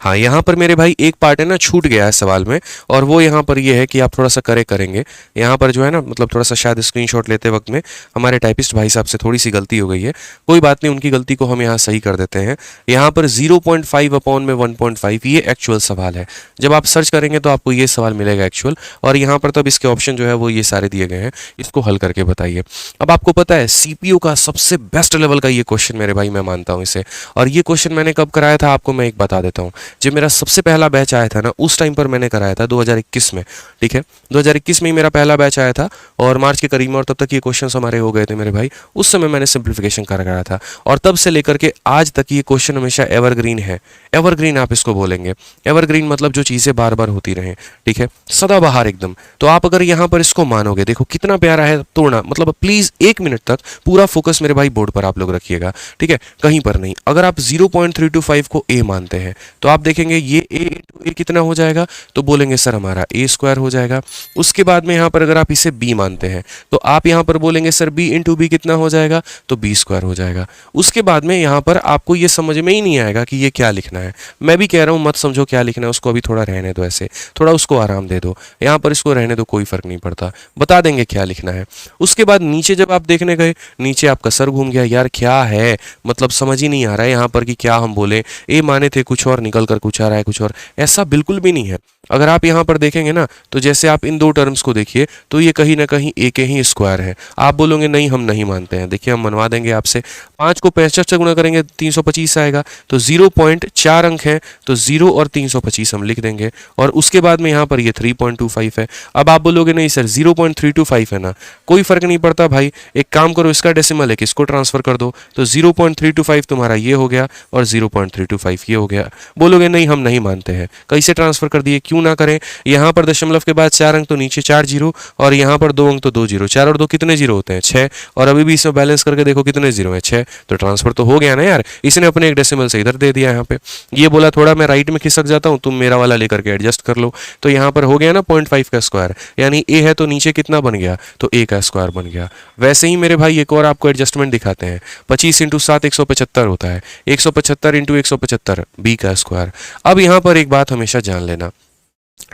हाँ, यहाँ पर मेरे भाई एक पार्ट है ना छूट गया है सवाल में, और वो यहाँ पर ये है कि आप थोड़ा सा करेंगे। यहाँ पर जो है ना, मतलब थोड़ा सा शायद स्क्रीनशॉट लेते वक्त में हमारे टाइपिस्ट भाई साहब से थोड़ी सी गलती हो गई है। कोई बात नहीं, उनकी गलती को हम यहाँ सही कर देते हैं। यहाँ पर 0.5 अपॉन में 1.5 ये एक्चुअल सवाल है। जब आप सर्च करेंगे तो आपको ये सवाल मिलेगा एक्चुअल, और यहाँ पर तब इसके ऑप्शन जो है वो ये सारे दिए गए हैं। इसको हल करके बताइए। अब आपको पता है सीपीओ का सबसे बेस्ट लेवल का ये क्वेश्चन मेरे भाई, मैं मानता हूँ इसे। और ये क्वेश्चन मैंने कब कराया था आपको मैं एक बता देता हूँ। जब मेरा सबसे पहला बैच आया था ना, उस टाइम पर मैंने कराया था 2021 में, ठीक है। 2021 में ही मेरा पहला बैच आया था, और मार्च के करीब में, और तब तक ये क्वेश्चंस हमारे हो गए थे मेरे भाई। उस समय मैंने सिंप्लीफिकेशन कराया था, और तब से लेकर के आज तक ये क्वेश्चन हमेशा एवरग्रीन है। एवरग्रीन आप इसको बोलेंगे। एवरग्रीन मतलब जो चीज़ें बार बार होती रहें, ठीक है, सदाबहार एकदम। तो आप अगर यहाँ पर इसको मानोगे, देखो कितना प्यारा है तोड़ना। मतलब प्लीज़ 1 मिनट तक पूरा फोकस मेरे भाई बोर्ड पर आप लोग रखिएगा, ठीक है, कहीं पर नहीं। अगर आप 0.325 को ए मानते हैं तो आप देखेंगे ये ए इंटू ए कितना हो जाएगा, तो बोलेंगे सर हमारा ए स्क्वायर हो जाएगा। उसके बाद में यहाँ पर अगर आप इसे बी मानते हैं तो आप यहाँ पर बोलेंगे सर बी इंटू बी कितना हो जाएगा, तो बी स्क्वायर हो जाएगा। उसके बाद में यहाँ पर आपको ये समझ में ही नहीं आएगा कि ये क्या लिखना है। मैं भी कह रहा हूँ मत समझो क्या लिखना है, उसको अभी थोड़ा रहने दो, ऐसे थोड़ा उसको आराम दे दो। यहाँ पर इसको रहने दो, कोई फर्क नहीं पड़ता, बता देंगे क्या लिखना है। उसके बाद नीचे जब आप देखने गए, नीचे आपका सर घूम गया, यार क्या है, मतलब समझ ही नहीं आ रहा है यहाँ पर कि क्या हम बोले। ए माने थे कुछ और, निकल कर कुछ आ रहा है कुछ और। ऐसा बिल्कुल भी नहीं है। अगर आप यहाँ पर देखेंगे ना, तो जैसे आप इन दो टर्म्स को देखिए तो ये कहीं ना कहीं ए के ही स्क्वायर है। आप बोलोगे नहीं हम नहीं मानते हैं, देखिए हम मनवा देंगे आपसे। 5 को 65 से गुणा करेंगे 325 आएगा, तो 0.4 अंक है, तो 0 और 325 हम लिख देंगे। और उसके बाद में यहाँ पर ये 3.25 है। अब आप बोलोगे नहीं सर 0.325 है ना, कोई फर्क नहीं पड़ता भाई, एक काम करो, इसका डेसिमल है किसको ट्रांसफर कर दो, तो 0.325 तुम्हारा ये हो गया, और 0.325 ये हो गया। बोलोगे नहीं हम नहीं मानते हैं, कैसे ट्रांसफर कर दिए, क्यों ना करें। यहाँ पर दशमलव के बाद 4 अंक तो नीचे 4 जीरो, और यहाँ पर 2 अंक तो 2 जीरो। 4 और 2 कितने जीरो होते हैं, 6। और अभी भी इसमें बैलेंस करके देखो कितने जीरो हैं, 6। तो ट्रांसफर तो हो गया ना यार। इसने अपने एक डेसिमल से इधर दे दिया यहाँ पे। ये बोला थोड़ा मैं राइट में खिसक जाता हूँ, तुम मेरा वाला लेकर के एडजस्ट कर लो। तो यहाँ पर हो गया ना 0.5 का स्क्वायर, यानी ए है तो नीचे कितना बन गया, तो ए का स्क्वायर बन गया। वैसे ही मेरे भाई एक और आपको एडजस्टमेंट दिखाते हैं। 25 इंटू 7 175 होता है, 175 इंटू 175 बी का स्क्वायर। स्क्वायर। अब यहाँ पर एक बात हमेशा जान लेना,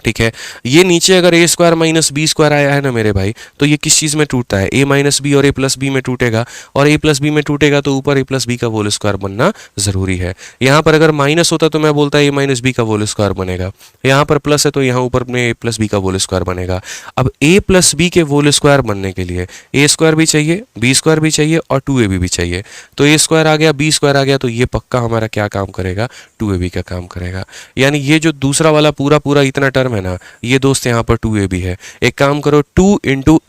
ठीक है, ये नीचे अगर ए स्क्वायर माइनस बी स्क्वायर आया है ना मेरे भाई, तो ये किस चीज़ में टूटता है, ए माइनस बी और ए प्लस बी में टूटेगा, और ए प्लस बी में टूटेगा तो ऊपर ए प्लस बी का होल स्क्वायर बनना जरूरी है। यहाँ पर अगर माइनस होता तो मैं बोलता ए माइनस बी का होल स्क्वायर बनेगा, यहाँ पर प्लस है तो यहाँ ऊपर में ए प्लस बी का होल स्क्वायर बनेगा। अब ए प्लस बी के होल स्क्वायर बनने के लिए ए स्क्वायर भी चाहिए, बी स्क्वायर भी चाहिए और 2ab भी चाहिए। तो ए स्क्वायर आ गया, बी स्क्वायर आ गया, तो ये पक्का हमारा क्या काम करेगा, 2ab का काम करेगा। यानी ये जो दूसरा वाला पूरा पूरा इतना टर्म है ना, ये दोस्त यहाँ पर 2ab है। एक काम करो, 2 इंटू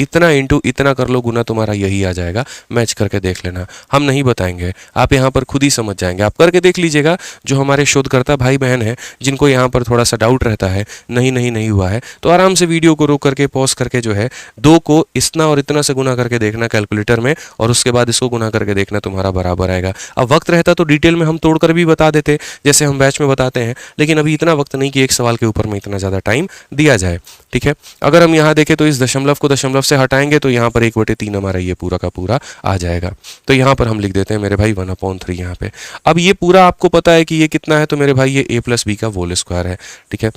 इतना कर लो गुना, तुम्हारा यही आ जाएगा। मैच करके देख लेना, हम नहीं बताएंगे, आप यहाँ पर खुद ही समझ जाएंगे। आप करके देख लीजिएगा। जो हमारे शोधकर्ता भाई बहन हैं जिनको यहाँ पर थोड़ा सा डाउट रहता है, नहीं हुआ है, तो आराम से वीडियो को रोक करके पॉज करके जो है 2 को इतना और इतना से गुना करके देखना कैलकुलेटर में, और उसके बाद इसको गुना करके देखना, तुम्हारा बराबर आएगा। अब वक्त रहता तो डिटेल में हम तोड़कर भी बता देते, जैसे हम बैच में बताते हैं, लेकिन अभी इतना वक्त नहीं कि एक सवाल के ऊपर में इतना ज़्यादा टाइम दिया जाए, ठीक है। अगर हम यहाँ देखें तो इस दशमलव को दशमलव से हटाएंगे तो यहाँ पर 1/3 हमारा ये पूरा का पूरा आ जाएगा। तो यहाँ पर हम लिख देते हैं मेरे भाई 1/3 यहाँ पे। अब ये पूरा आपको पता है कि ये कितना है, तो मेरे भाई ये a प्लस बी का होल स्क्वायर है, ठीक है।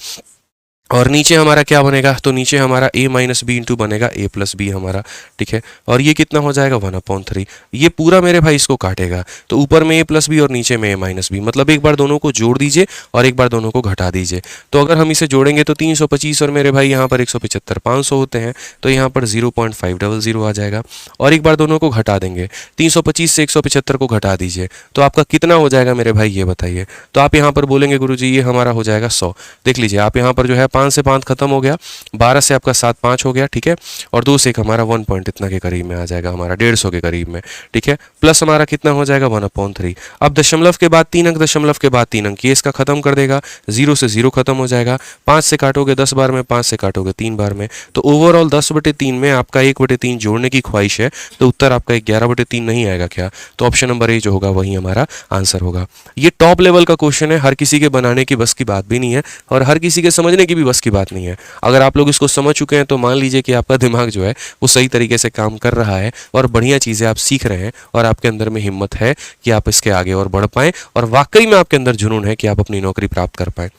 और नीचे हमारा क्या बनेगा, तो नीचे हमारा a माइनस बी इंटू बनेगा a प्लस बी हमारा, ठीक है। और ये कितना हो जाएगा 1/3। ये पूरा मेरे भाई इसको काटेगा, तो ऊपर में a प्लस बी और नीचे में a माइनस बी, मतलब एक बार दोनों को जोड़ दीजिए और एक बार दोनों को घटा दीजिए। तो अगर हम इसे जोड़ेंगे तो 325 और मेरे भाई यहाँ पर 175 500 होते हैं, तो यहाँ पर 0.500 आ जाएगा। और एक बार दोनों को घटा देंगे, 325 से 175 को घटा दीजिए, तो आपका कितना हो जाएगा मेरे भाई, ये बताइए। तो आप यहाँ पर बोलेंगे गुरुजी ये हमारा हो जाएगा 100। देख लीजिए आप यहाँ पर जो है 5 से 5 खत्म हो गया, 12 से आपका 7 5 हो गया, ठीक है। और 2 से 1 हमारा 1 पॉइंट इतना के करीब में आ जाएगा, हमारा 150 के करीब में, ठीक है। प्लस हमारा कितना हो जाएगा 1/3। अब दशमलव के बाद 3 अंक, दशमलव के बाद 3 अंक, ये इसका खत्म कर देगा, 0 से 0 खत्म हो जाएगा। 5 से काटोगे 10 बार में, 5 से काटोगे 3 बार में, तो ओवरऑल 10/3 में आपका 1/3 जोड़ने की ख्वाहिश है, तो उत्तर आपका 11/3 नहीं आएगा क्या, तो ऑप्शन नंबर ए जो होगा वही हमारा आंसर होगा। ये टॉप लेवल का क्वेश्चन है, हर किसी के बनाने की बस की बात भी नहीं है और हर किसी के समझने की भी बस की बात नहीं है। अगर आप लोग इसको समझ चुके हैं तो मान लीजिए कि आपका दिमाग जो है वो सही तरीके से काम कर रहा है और बढ़िया चीज़ें आप सीख रहे हैं, और आपके अंदर में हिम्मत है कि आप इसके आगे और बढ़ पाएं, और वाकई में आपके अंदर जुनून है कि आप अपनी नौकरी प्राप्त कर पाएं,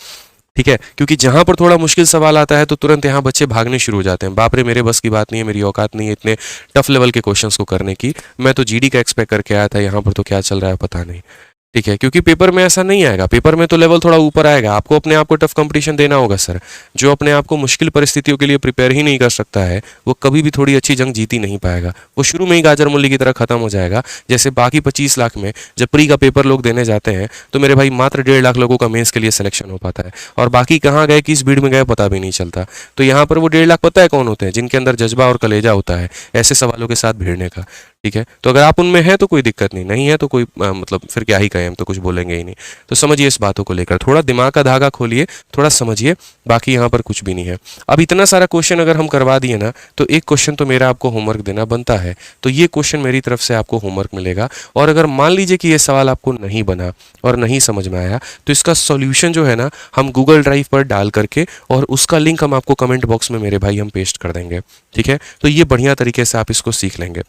ठीक है। क्योंकि जहां पर थोड़ा मुश्किल सवाल आता है तो तुरंत यहाँ बच्चे भागने शुरू हो जाते हैं, बाप रे मेरे बस की बात नहीं है, मेरी औकात नहीं है इतने टफ लेवल के क्वेश्चंस को करने की, मैं तो जीडी का एक्सपेक्ट करके आया था, यहाँ पर तो क्या चल रहा है पता नहीं, ठीक है। क्योंकि पेपर में ऐसा नहीं आएगा, पेपर में तो लेवल थोड़ा ऊपर आएगा, आपको अपने आप को टफ कंपटीशन देना होगा सर। जो अपने आप को मुश्किल परिस्थितियों के लिए प्रिपेयर ही नहीं कर सकता है वो कभी भी थोड़ी अच्छी जंग जीत ही नहीं पाएगा, वो शुरू में ही गाजर मूली की तरह खत्म हो जाएगा। जैसे बाकी 25 लाख में जब प्री का पेपर लोग देने जाते हैं तो मेरे भाई मात्र 1.5 लाख लोगों का मेंस के लिए सिलेक्शन हो पाता है, और बाकी कहाँ गए किस भीड़ में गए पता भी नहीं चलता। तो यहाँ पर वो 1.5 लाख पता है कौन होते हैं, जिनके अंदर जज्बा और कलेजा होता है ऐसे सवालों के साथ भिड़ने का, ठीक है। तो अगर आप उनमें हैं तो कोई दिक्कत नहीं, नहीं है तो कोई मतलब फिर क्या ही कहें, हम तो कुछ बोलेंगे ही नहीं। तो समझिए इस बातों को लेकर, थोड़ा दिमाग का धागा खोलिए, थोड़ा समझिए, बाकी यहाँ पर कुछ भी नहीं है। अब इतना सारा क्वेश्चन अगर हम करवा दिए ना, तो एक क्वेश्चन तो मेरा आपको होमवर्क देना बनता है, तो ये क्वेश्चन मेरी तरफ से आपको होमवर्क मिलेगा। और अगर मान लीजिए कि ये सवाल आपको नहीं बना और नहीं समझ में आया, तो इसका सॉल्यूशन जो है ना हम गूगल ड्राइव पर डाल करके, और उसका लिंक हम आपको कमेंट बॉक्स में मेरे भाई हम पेस्ट कर देंगे, ठीक है। तो ये बढ़िया तरीके से आप इसको सीख लेंगे।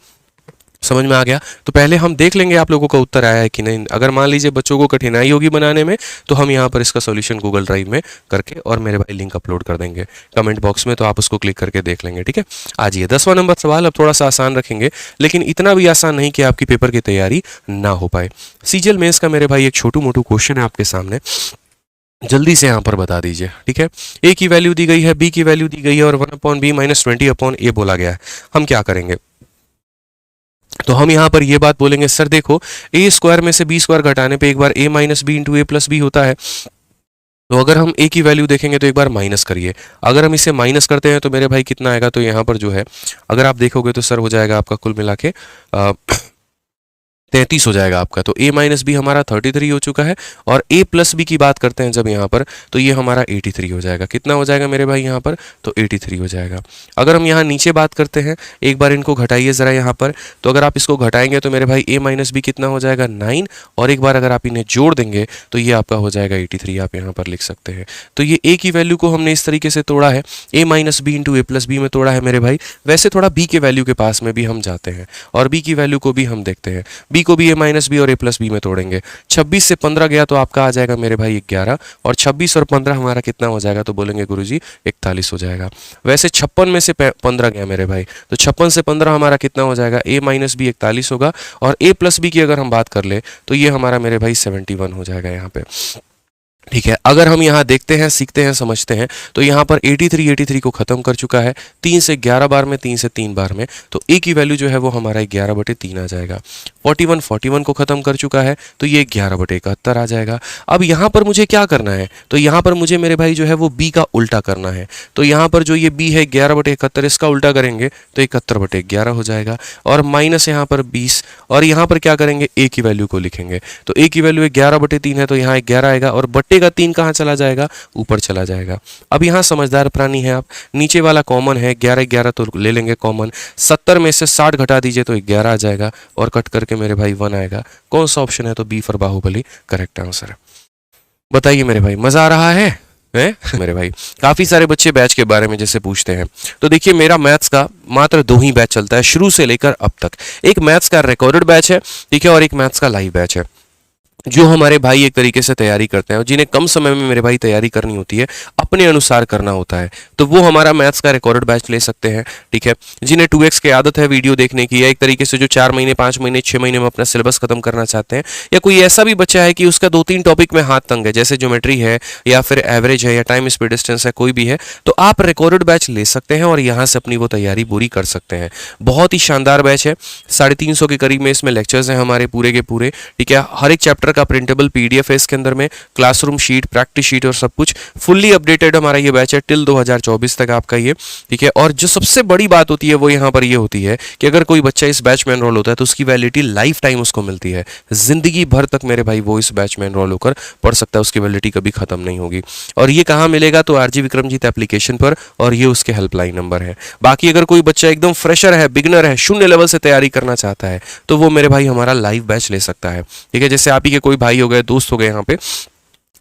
समझ में आ गया? तो पहले हम देख लेंगे आप लोगों का उत्तर आया है कि नहीं। अगर मान लीजिए बच्चों को कठिनाई होगी बनाने में, तो हम यहाँ पर इसका सॉल्यूशन गूगल ड्राइव में करके और मेरे भाई लिंक अपलोड कर देंगे कमेंट बॉक्स में, तो आप उसको क्लिक करके देख लेंगे, ठीक है। आज ये 10वां नंबर सवाल अब थोड़ा सा आसान रखेंगे, लेकिन इतना भी आसान नहीं कि आपकी पेपर की तैयारी ना हो पाए। सीजीएल मेंस का मेरे भाई एक छोटू मोटू क्वेश्चन है आपके सामने, जल्दी से यहाँ पर बता दीजिए, ठीक है। ए की वैल्यू दी गई है, बी की वैल्यू दी गई है, और 1/b - 20/a बोला गया है। हम क्या करेंगे? तो हम यहाँ पर ये बात बोलेंगे, सर देखो ए स्क्वायर में से बी स्क्वायर घटाने पे एक बार a minus B into A plus B होता है, तो अगर हम a की वैल्यू देखेंगे तो एक बार माइनस करिए। अगर हम इसे माइनस करते हैं तो मेरे भाई कितना आएगा, तो यहाँ पर जो है अगर आप देखोगे तो सर हो जाएगा आपका कुल मिला के 33 हो जाएगा आपका। तो a माइनस बी हमारा 33 हो चुका है, और a प्लस बी की बात करते हैं जब यहाँ पर, तो ये हमारा 83 हो जाएगा। कितना हो जाएगा मेरे भाई यहाँ पर, तो 83 हो जाएगा। अगर हम यहाँ नीचे बात करते हैं, एक बार इनको घटाइए ज़रा यहाँ पर, तो अगर आप इसको घटाएंगे तो मेरे भाई a माइनस बी कितना हो जाएगा 9, और एक बार अगर आप इन्हें जोड़ देंगे तो ये आपका हो जाएगा 83, आप यहाँ पर लिख सकते हैं। तो ये a की वैल्यू को हमने इस तरीके से तोड़ा है, a minus B into A plus B में तोड़ा है मेरे भाई। वैसे थोड़ा b के वैल्यू के पास में भी हम जाते हैं और b की वैल्यू को भी हम देखते हैं। b को भी a माइनस बी और a प्लस बी में तोड़ेंगे। 26 से 15 गया तो आपका आ जाएगा मेरे भाई 11, और 26 और 15 हमारा कितना हो जाएगा, तो बोलेंगे गुरुजी 41 हो जाएगा। वैसे 56 में से 15 गया मेरे भाई, तो 56 से 15 हमारा कितना हो जाएगा, a माइनस बी 41 होगा, और a प्लस बी की अगर हम बात कर ले तो ये हमारा मेरे भाई 71 हो जाएगा यहाँ पे। ठीक है, अगर हम यहाँ देखते हैं, सीखते हैं, समझते हैं, तो यहाँ पर 83 को ख़त्म कर चुका है 3 से 11 बार में, 3 से 3 बार में, तो a की वैल्यू जो है वो हमारा 11/3 आ जाएगा। 41 को ख़त्म कर चुका है तो ये 11/71 आ जाएगा। अब यहाँ पर मुझे क्या करना है, तो यहाँ पर मुझे मेरे भाई जो है वो b का उल्टा करना है। तो यहाँ पर जो ये b है 11/71, इसका उल्टा करेंगे तो 71/11 हो जाएगा, और माइनस यहाँ पर 20, और यहाँ पर क्या करेंगे, a की वैल्यू को लिखेंगे। तो a की वैल्यू 11/3 है तो यहाँ 11 आएगा, और बट्टे का 3 कहाँ चला जाएगा, ऊपर चला जाएगा। अब यहाँ समझदार प्राणी है आप, नीचे वाला कॉमन है, 11 तो ले लेंगे कॉमन, 70 में से 60 घटा दीजिए तो 11 आ जाएगा, और कट करके मेरे भाई 1 आएगा। कौन सा ऑप्शन है, तो B for Baahubali correct answer है। बताइए मेरे भाई, मजा आ रहा है मेरे भाई? काफी सारे बच्चे बैच के बारे में जैसे पूछते हैं, तो देखिए मेरा मैथ्स का मात्र 2 ही बैच चलता है शुरू से लेकर अब तक। एक मैथ्स का रिकॉर्डेड बैच है, ठीक है, और एक मैथ्स का लाइव बैच है। जो हमारे भाई एक तरीके से तैयारी करते हैं और जिन्हें कम समय में मेरे भाई तैयारी करनी होती है, अपने अनुसार करना होता है, तो वो हमारा मैथ्स का रिकॉर्डेड बैच ले सकते हैं। ठीक है, जिन्हें 2x की आदत है वीडियो देखने की, या एक तरीके से जो 4 महीने 5 महीने 6 महीने में अपना सिलेबस खत्म करना चाहते हैं, या कोई ऐसा भी बच्चा है कि उसका 2-3 टॉपिक में हाथ तंग है, जैसे ज्योमेट्री है या फिर एवरेज है या टाइम स्पीड डिस्टेंस है, कोई भी है, तो आप रिकॉर्डेड बैच ले सकते हैं और यहाँ से अपनी वो तैयारी पूरी कर सकते हैं। बहुत ही शानदार बैच है, 350 के करीब में इसमें लेक्चर्स हैं हमारे पूरे के पूरे। ठीक है, हर एक चैप्टर का प्रिंटेबल PDF है इसके अंदर में, क्लासरूम शीट, प्रैक्टिस शीट और सब कुछ फुल्ली अपडेटेड हमारा ये बैच है टिल 2024 तक आपका ये। ठीक है, और जो सबसे बड़ी बात होती है वो यहाँ पर ये होती है कि अगर कोई बच्चा इस बैच में एनरोल होता है तो उसकी वैलिडिटी लाइफ टाइम उसको मिलती है, जिंदगी भर तक मेरे भाई वो इस बैच में एनरोल होकर पढ़ सकता है, उसकी वैलिडिटी कभी खत्म नहीं होगी। और ये कहाँ मिलेगा, तो RG विक्रमजीत एप्लीकेशन पर, और ये उसके हेल्पलाइन नंबर है। बाकी अगर कोई बच्चा एकदम फ्रेशर है, बिगनर है, शून्य लेवल से तैयारी करना चाहता है, तो वो मेरे भाई हमारा लाइव बैच ले सकता है। ठीक है, जैसे आप ही के कोई भाई हो गए, दोस्त हो गए यहाँ पे,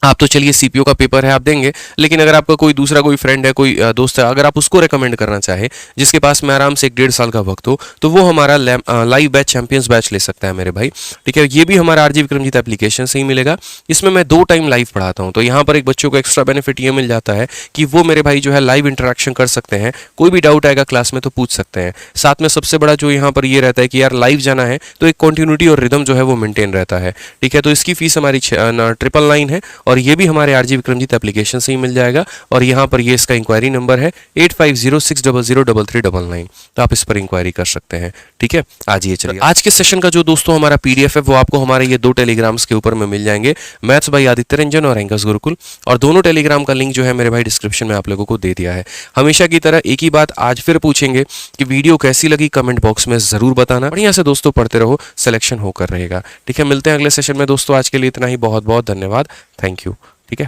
आप तो चलिए CPO का पेपर है आप देंगे, लेकिन अगर आपका कोई दूसरा कोई फ्रेंड है, कोई दोस्त है, अगर आप उसको रेकमेंड करना चाहे, जिसके पास में आराम से 1-1.5 साल का वक्त हो, तो वो हमारा लाइव बैच चैंपियंस बैच ले सकता है मेरे भाई। ठीक है, ये भी हमारा RG विक्रमजीत एप्लीकेशन से ही मिलेगा। इसमें मैं 2 टाइम लाइव पढ़ाता हूँ, तो यहाँ पर एक बच्चों को एक्स्ट्रा बेनिफिट ये मिल जाता है कि वो मेरे भाई जो है लाइव इंटरेक्शन कर सकते हैं, कोई भी डाउट आएगा क्लास में तो पूछ सकते हैं। साथ में सबसे बड़ा जो यहाँ पर ये रहता है कि यार लाइव जाना है तो एक कंटिन्यूटी और रिदम जो है वो मेंटेन रहता है। ठीक है, तो इसकी फीस हमारी 999 है, और ये भी हमारे RG विक्रमजीत एप्लीकेशन से ही मिल जाएगा। और यहाँ पर ये इसका इंक्वायरी नंबर है 8506003399, तो आप इस पर इंक्वायरी कर सकते हैं। ठीक है, आज ये चलिए आज के सेशन का जो दोस्तों हमारा PDF है वो आपको हमारे ये 2 टेलीग्राम्स के ऊपर में मिल जाएंगे, मैथ्स बाय आदित्य रंजन और एंकर्स गुरुकुल, और दोनों टेलीग्राम का लिंक जो है मेरे भाई डिस्क्रिप्शन में आप लोगों को दे दिया है। हमेशा की तरह एक ही बात आज फिर पूछेंगे कि वीडियो कैसी लगी, कमेंट बॉक्स में जरूर बताना। बढ़िया से दोस्तों पढ़ते रहो, सिलेक्शन होकर रहेगा। ठीक है, मिलते हैं अगले सेशन में दोस्तों, आज के लिए इतना ही, बहुत बहुत धन्यवाद, थैंक यू। ठीक है।